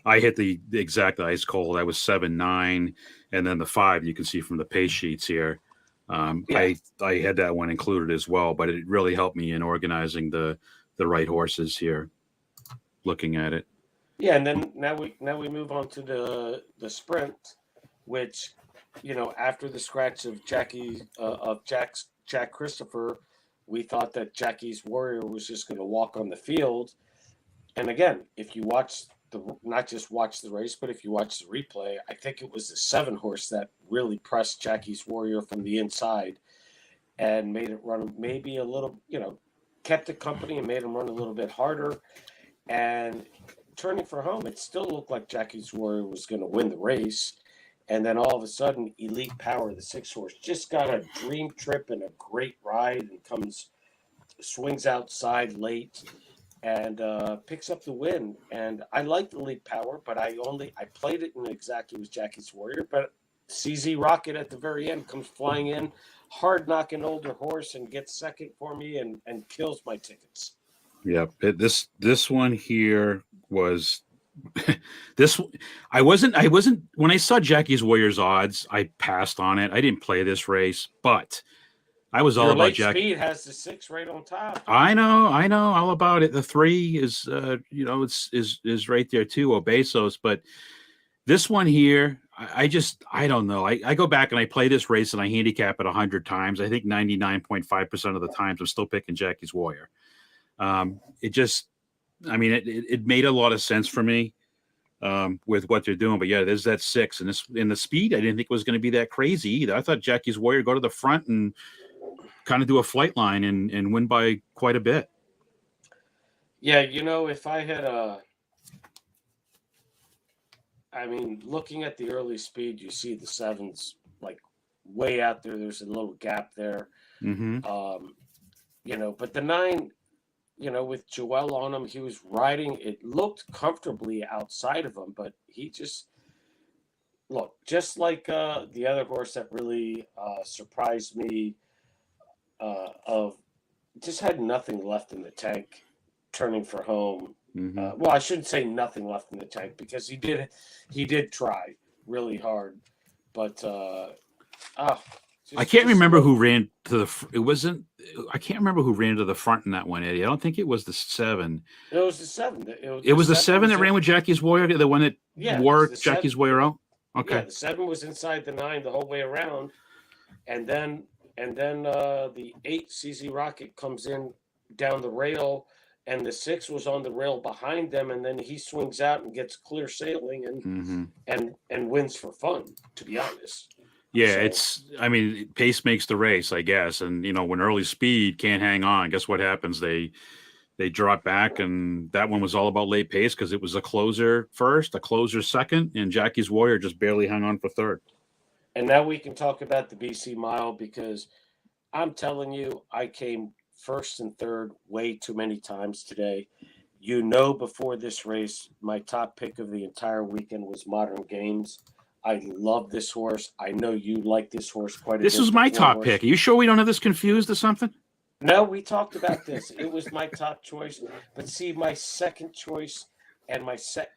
I hit the exact ice cold. I was 7-9, and then the 5 you can see from the pace sheets here. I had that one included as well, but it really helped me in organizing the right horses here. Looking at it. Yeah, and then now we move on to the sprint, which after the scratch of Jack Christopher, we thought that Jackie's Warrior was just going to walk on the field. And again, if you watch not just watch the race, but if you watch the replay, I think it was the 7 horse that really pressed Jackie's Warrior from the inside and made it run maybe a little, kept it company and made him run a little bit harder. And turning for home, it still looked like Jackie's Warrior was going to win the race. And then all of a sudden, Elite Power, the 6 horse, just got a dream trip and a great ride and swings outside late and picks up the win. And I liked Elite Power, but I played it in exactly with Jackie's Warrior. But CZ Rocket at the very end comes flying in, hard knocking older horse and gets second for me and kills my tickets. Yeah, this one here was I wasn't when I saw Jackie's Warrior's odds, I passed on it. I didn't play this race, but I was all about Jackie. Speed has the 6 right on top. I know all about it. The 3 is is right there too, Obesos, but this one here, I don't know. I go back and I play this race and I handicap it 100 times. I think 99.5% of the times I'm still picking Jackie's Warrior. It made a lot of sense for me with what they're doing. But yeah, there's that 6 and in the speed. I didn't think it was going to be that crazy either. I thought Jackie's Warrior go to the front and kind of do a flight line and win by quite a bit. Yeah, if I had looking at the early speed, you see the 7's like way out there. There's a little gap there. But the 9. With Joel on him, he was riding. It looked comfortably outside of him, but he just like the other horse that really surprised me. Just had nothing left in the tank, turning for home. Well, I shouldn't say nothing left in the tank because he did try really hard, but I can't remember who ran to the. It wasn't. I can't remember who ran to the front in that one, Eddie. I don't think it was the 7. It was the 7. It was the 7 was that ran with Jackie's Warrior, the one that wore the Jackie's 7. Warrior out. Yeah, Okay. the 7 was inside the 9 the whole way around, and then the 8 CZ Rocket comes in down the rail, and the 6 was on the rail behind them, and then he swings out and gets clear sailing and wins for fun. To be honest. Yeah, So, I mean, pace makes the race, I guess. And, when early speed can't hang on, guess what happens? They drop back, and that one was all about late pace because it was a closer first, a closer second, and Jackie's Warrior just barely hung on for third. and now we can talk about the BC Mile because I'm telling you, I came first and third way too many times today. Before this race, my top pick of the entire weekend was Modern Games. I love this horse. I know you like this horse quite a bit. This was my top pick. Are you sure we don't have this confused or something? No, we talked about this. It was my top choice. But see, my second choice and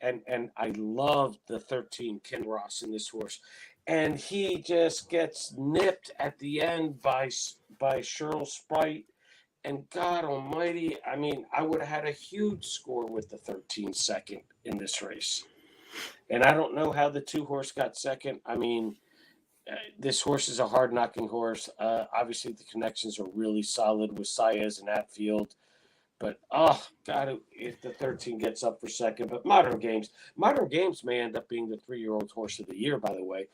and I loved the 13 Kinross in this horse. And he just gets nipped at the end by Cheryl Sprite. And God almighty, I mean, I would have had a huge score with the 13 second in this race. And I don't know how the 2 horse got second. I mean, this horse is a hard knocking horse. Obviously, the connections are really solid with Saez and Atfield. But, oh, God, if the 13 gets up for second. But Modern Games may end up being the 3-year-old horse of the year, by the way.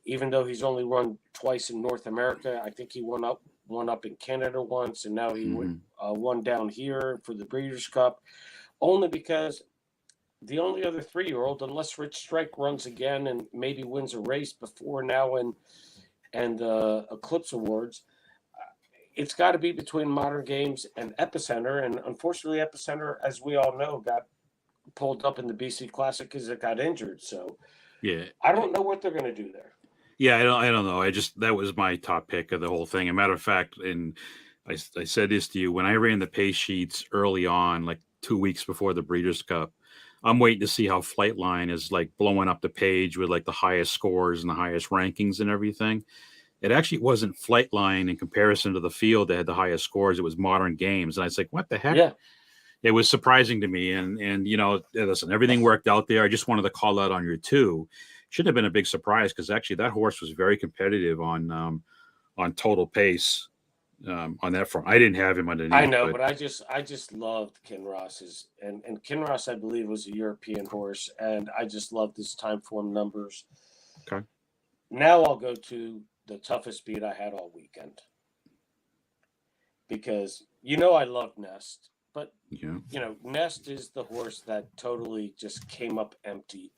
Even though he's only run twice in North America, I think he won up in Canada once, and now he won down here for the Breeders' Cup, only because the only other 3-year-old, unless Rich Strike runs again and maybe wins a race before now and Eclipse Awards, it's got to be between Modern Games and Epicenter. And unfortunately, Epicenter, as we all know, got pulled up in the BC Classic because it got injured. So yeah, I don't know what they're going to do there. Yeah, I don't know. That was my top pick of the whole thing. As a matter of fact, and I said this to you when I ran the pace sheets early on, like 2 weeks before the Breeders' Cup. I'm waiting to see how Flightline is like blowing up the page with like the highest scores and the highest rankings and everything. It actually wasn't Flightline in comparison to the field that had the highest scores. It was Modern Games, and I was like, "What the heck?" Yeah. It was surprising to me, and listen, everything worked out there. I just wanted to call out on your 2. Should have been a big surprise because actually that horse was very competitive on total pace on that front. I didn't have him underneath. I know, but I just loved Kinross's and Kinross, I believe, was a European horse, and I just loved his time form numbers. Okay. Now I'll go to the toughest beat I had all weekend because I love Nest, but Nest is the horse that totally just came up empty.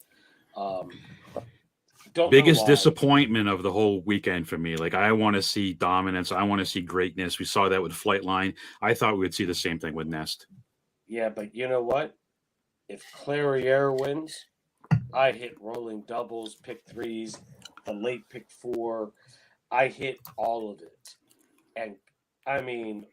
Biggest disappointment of the whole weekend for me. Like, I want to see dominance. I want to see greatness. We saw that with Flightline. I thought we would see the same thing with Nest. Yeah, but you know what? If Clairiere wins, I hit rolling doubles, pick 3s, the late pick 4. I hit all of it. And I mean,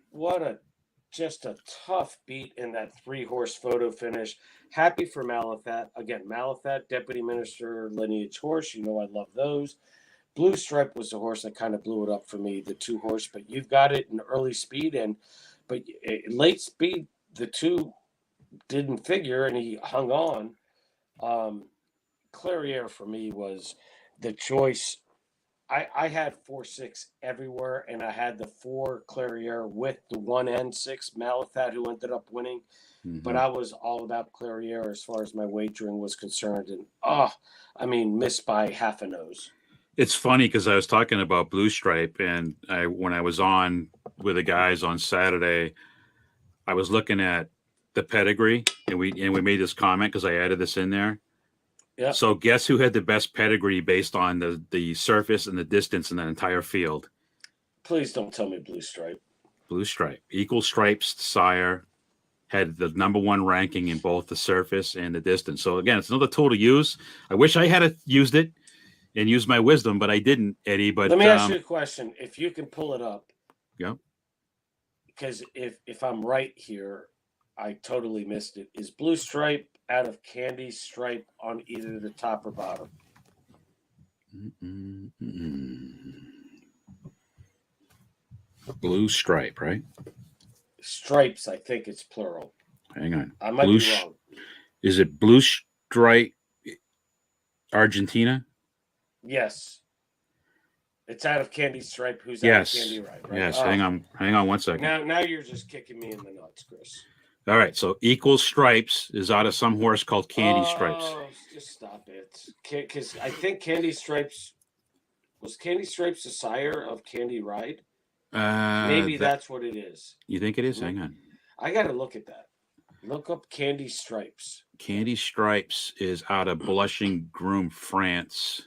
just a tough beat in that 3-horse photo finish. Happy for Malathat. Again, Malathat, Deputy Minister lineage horse. I love those. Blue Stripe was the horse that kind of blew it up for me, the 2-horse. But you've got it in early speed, but late speed, the 2 didn't figure, and he hung on. Clairiere for me was the choice. I had 4-6 everywhere, and I had the 4 Clairiere with the 1 and 6 Malathat, who ended up winning. Mm-hmm. But I was all about Clairiere as far as my wagering was concerned, and missed by half a nose. It's funny because I was talking about Blue Stripe, and when I was on with the guys on Saturday, I was looking at the pedigree, and we made this comment because I added this in there. Yeah. So guess who had the best pedigree based on the surface and the distance in that entire field? Please don't tell me Blue Stripe. Blue Stripe. Equal Stripes sire had the number 1 ranking in both the surface and the distance. So again, it's another tool to use. I wish I had used it and used my wisdom, but I didn't, Eddie. But let me ask you a question. If you can pull it up. Yeah. Because if I'm right here, I totally missed it. Is Blue Stripe out of Candy Stripe on either the top or bottom? Blue stripe, right? Stripes, I think it's plural. Hang on. I might be wrong. Is it blue stripe Argentina? Yes. It's out of Candy Stripe, who's out of Yes. Candy Ride, right? Yes. Hang on 1 second. Now you're just kicking me in the nuts, Chris. All right. So Equal Stripes is out of some horse called Candy Stripes. Oh, just stop it. Because I think Candy Stripes was Candy Stripes the sire of Candy Ride. Maybe that's what it is. You think it is? Hang on. I got to look at that. Look up Candy Stripes. Candy Stripes is out of Blushing Groom, France.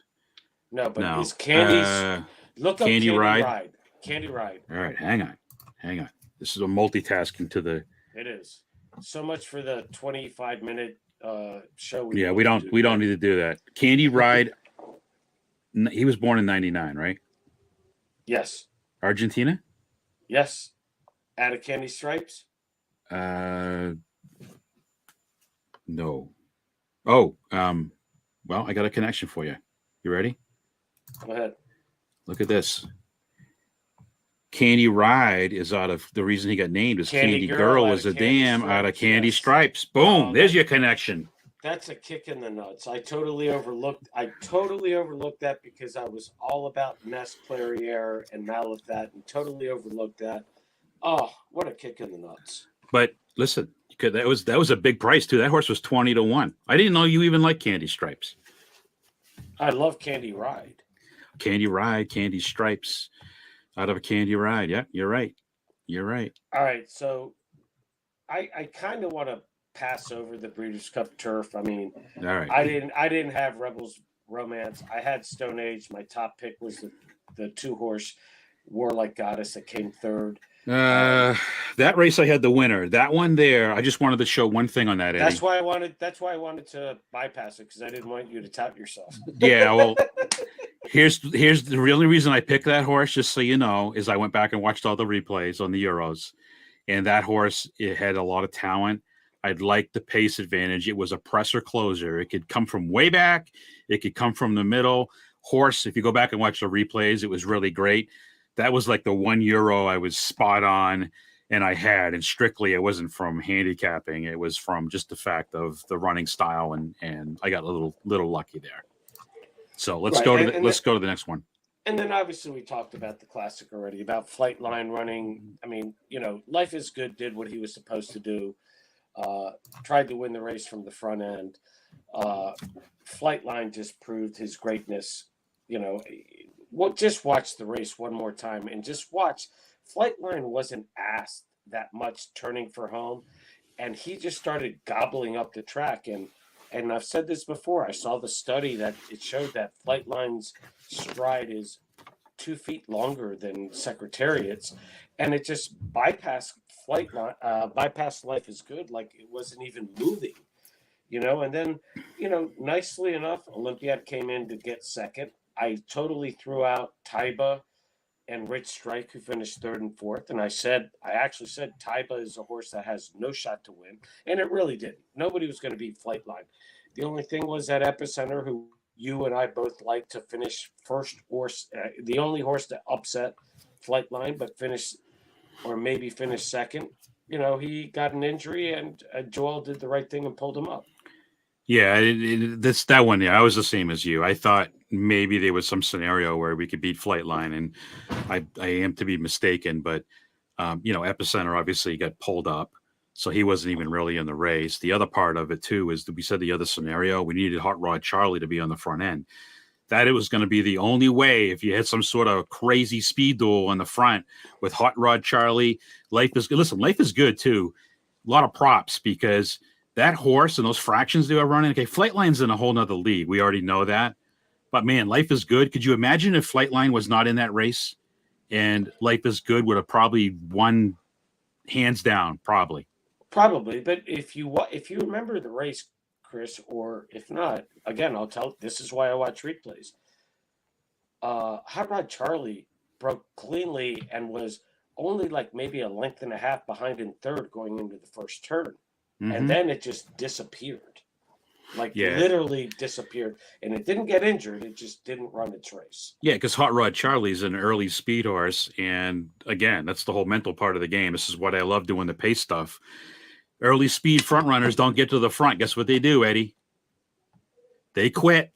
No, but is Candy... look up Candy Ride. Candy Ride. All right, hang on. This is a multitasking to the... It is. So much for the 25-minute show. We don't need to do that. Candy Ride, he was born in 99, right? Yes. Argentina? Yes. Out of Candy Stripes? No. Oh, well, I got a connection for you. You ready? Go ahead. Look at this. Candy Ride is out of the reason he got named is Candy Girl was a dam out of Candy Stripes. Boom. There's your connection. That's a kick in the nuts. I totally overlooked that because I was all about Nest Clairiere and Malathat and totally overlooked that. Oh, what a kick in the nuts. But listen, that was a big price too. That horse was 20-1. I didn't know you even like Candy Stripes. I love Candy Ride. Candy Ride, Candy Stripes. Out of a Candy Ride. Yeah, you're right. All right, so I kind of want to pass over the Breeders' Cup Turf. I mean, all right. I didn't have Rebels Romance. I had Stone Age. My top pick was the 2-horse Warlike Goddess that came third. That race I had the winner. That one there, I just wanted to show one thing on that, Eddie. That's why I wanted to bypass it because I didn't want you to tout yourself. Yeah, well, here's the only reason I picked that horse, just so you know, is I went back and watched all the replays on the Euros, and that horse, it had a lot of talent. I'd like the pace advantage. It was a presser closer. It could come from way back. It could come from the middle. Horse, if you go back and watch the replays, it was really great. That was like the €1 I was spot on and I had, and strictly it wasn't from handicapping. It was from just the fact of the running style, and I got a little lucky there. So let's go to the next one. And then obviously we talked about the classic already, about Flightline running. I mean, Life is Good did what he was supposed to do. Tried to win the race from the front end. Flightline just proved his greatness. Just watch the race one more time and just watch. Flightline wasn't asked that much turning for home, and he just started gobbling up the track. And I've said this before. I saw the study that it showed that Flightline's stride is 2 feet longer than Secretariat's, and it just bypassed Life is Good like it wasn't even moving. And then, nicely enough, Olympiad came in to get second. I totally threw out Taiba and Rich Strike, who finished third and fourth. And I actually said Taiba is a horse that has no shot to win. And it really didn't. Nobody was going to beat Flightline. The only thing was that Epicenter, who you and I both like to finish first horse, the only horse to upset Flightline, but finish second. He got an injury, and Joel did the right thing and pulled him up. Yeah, that's that one. Yeah, I was the same as you. I thought maybe there was some scenario where we could beat Flightline, and I am to be mistaken. But Epicenter obviously got pulled up, so he wasn't even really in the race. The other part of it too is that we said the other scenario, we needed Hot Rod Charlie to be on the front end. That it was going to be the only way if you had some sort of crazy speed duel on the front with Hot Rod Charlie. Life is good. Listen, Life is Good too. A lot of props because that horse and those fractions they were running. Okay, Flightline's in a whole nother league. We already know that. But man, Life is Good. Could you imagine if Flightline was not in that race and Life is Good would have probably won hands down, probably. Probably. But if you remember the race, Chris, or if not, again, I'll tell. This is why I watch replays. Hot Rod Charlie broke cleanly and was only like maybe a length and a half behind in third going into the first turn. Mm-hmm. And then it just disappeared. like Yeah. literally disappeared, and it didn't get injured. It just didn't run its race. Yeah, because Hot Rod Charlie's an early speed horse, and again, that's the whole mental part of the game. This is what I love doing the pace stuff. Early speed front runners don't get to the front. Guess what they do, Eddie? They quit.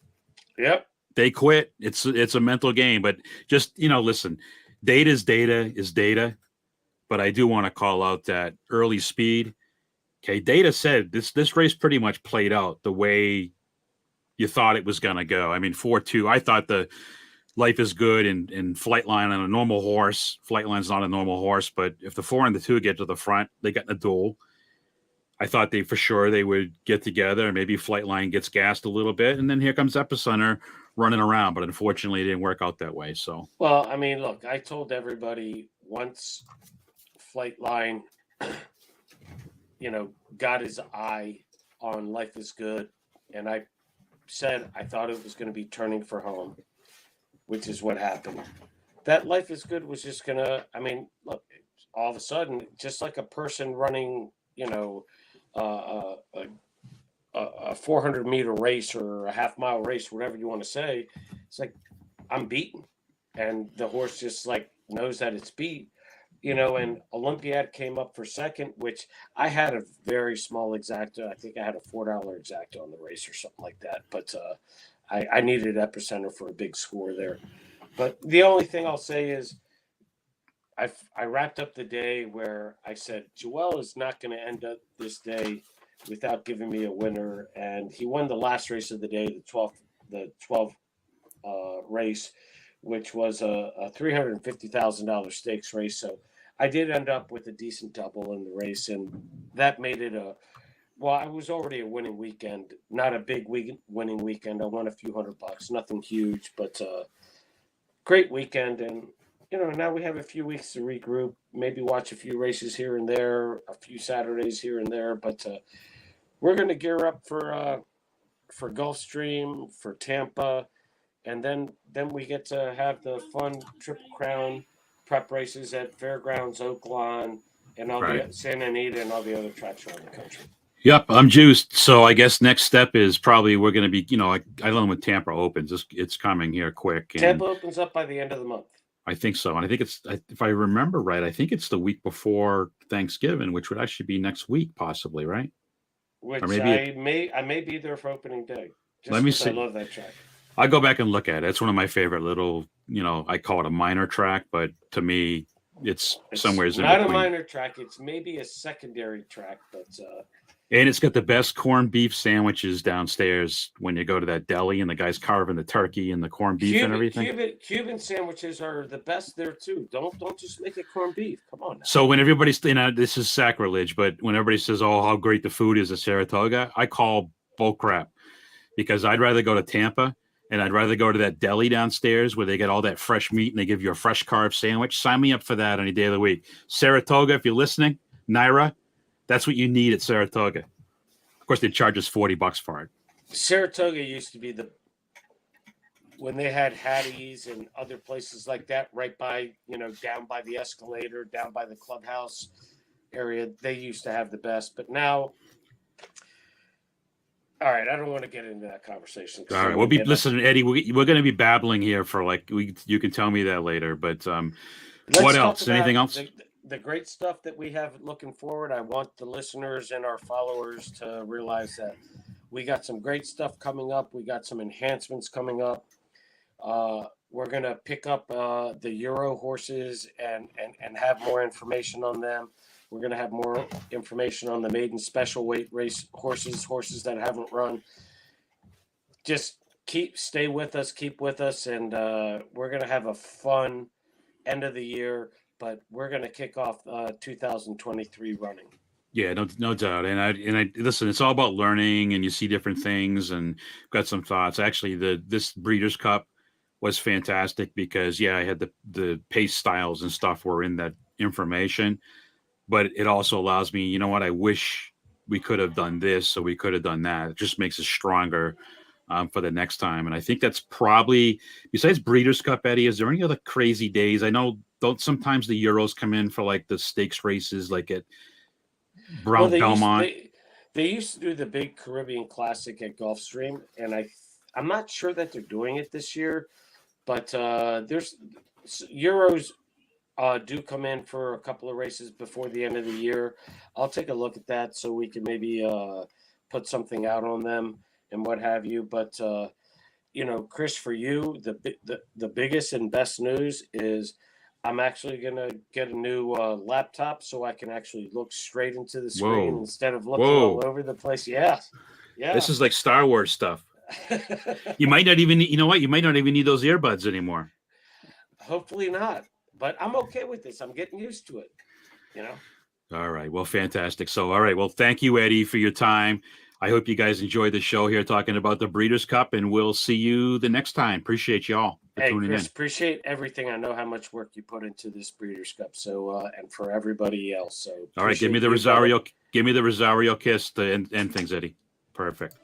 Yep. They quit. It's a mental game, but just listen, data is data. But I do want to call out that early speed. Okay, data said this race pretty much played out the way you thought it was going to go. I mean, 4-2. I thought the Life is Good and Flightline on a normal horse. Flightline's not a normal horse, but if the 4 and the 2 get to the front, they got in a duel. I thought they would get together, and maybe Flightline gets gassed a little bit, and then here comes Epicenter running around. But unfortunately, it didn't work out that way. So, well, I mean, look, I told everybody once Flightline, got his eye on Life is Good, and I said I thought it was going to be turning for home, which is what happened. That Life is Good was just going to, I mean, look, all of a sudden, just like a person running, a 400-meter race or a half-mile race, whatever you want to say, it's like, I'm beaten. And the horse just like knows that it's beat, and Olympiad came up for second, which I had a very small exacta. I think I had a $4 exacta on the race or something like that. But I needed Epicenter for a big score there. But the only thing I'll say is I wrapped up the day where I said, Joel is not going to end up this day without giving me a winner. And he won the last race of the day, the 12th race, which was a $350,000 stakes race. So I did end up with a decent double in the race, and that made it I was already a winning weekend, not a big winning weekend. I won a few $100, nothing huge, but great weekend. And, now we have a few weeks to regroup, maybe watch a few races here and there, a few Saturdays here and there, but we're going to gear up for Gulfstream, for Tampa. And then we get to have the fun Triple Crown prep races at Fairgrounds, Oaklawn, and all the Santa Anita and all the other tracks around the country. Yep, I'm juiced. So I guess next step is probably we're going to be, I don't know when Tampa opens. It's coming here quick. And Tampa opens up by the end of the month. I think so. And I think if I remember right, I think it's the week before Thanksgiving, which would actually be next week, possibly, right? Which I may be there for opening day. Let me see. I love that track. I'll go back and look at it. It's one of my favorite little, I call it a minor track, but to me, it's somewhere in between. Not a minor track. It's maybe a secondary track, but and it's got the best corned beef sandwiches downstairs when you go to that deli, and the guy's carving the turkey and the corned beef and everything. Cuban sandwiches are the best there too. Don't just make it corned beef. Come on now. So when everybody's, this is sacrilege, but when everybody says, "Oh, how great the food is at Saratoga," I call bull crap, because I'd rather go to Tampa. And I'd rather go to that deli downstairs where they get all that fresh meat and they give you a fresh carved sandwich. Sign me up for that any day of the week. Saratoga, if you're listening, Naira, that's what you need at Saratoga. Of course, they charge us $40 for it. Saratoga used to be when they had Hattie's and other places like that, right by, down by the escalator, down by the clubhouse area. They used to have the best, but now. All right, I don't want to get into that conversation. All right, listen, Eddie. We're going to be babbling here for you can tell me that later. But what else? Anything else? The great stuff that we have looking forward. I want the listeners and our followers to realize that we got some great stuff coming up. We got some enhancements coming up. We're going to pick up the Euro horses and have more information on them. We're going to have more information on the maiden special weight race horses that haven't run. Just stay with us, keep with us, and we're going to have a fun end of the year, but we're going to kick off 2023 running. Yeah, no doubt. And I listen, it's all about learning, and you see different things, and got some thoughts. Actually, this Breeders' Cup was fantastic because, I had the pace styles and stuff were in that information. But it also allows me, I wish we could have done this, so we could have done that. It just makes us stronger for the next time. And I think that's probably, besides Breeders' Cup, Eddie, is there any other crazy days? I know sometimes the Euros come in for like the stakes races, like at Belmont. They used to do the big Caribbean Classic at Gulfstream, and I'm not sure that they're doing it this year, but there's Euros do come in for a couple of races before the end of the year. I'll take a look at that so we can maybe put something out on them and what have you. But Chris, for you, the biggest and best news is I'm actually gonna get a new laptop so I can actually look straight into the screen Whoa. instead of looking Whoa. all over the place. Yeah, This yeah. is like Star Wars stuff. You might not even, you know what? You might not even need those earbuds anymore. Hopefully not, but I'm okay with this. I'm getting used to it. All right. Well, fantastic. So, all right. Well, thank you, Eddie, for your time. I hope you guys enjoyed the show here talking about the Breeders' Cup, and we'll see you the next time. Appreciate y'all for Hey, tuning Chris, in. appreciate everything. I know how much work you put into this Breeders' Cup. So, and for everybody else. So, All right. Give me the Rosario kiss to end things, Eddie. Perfect.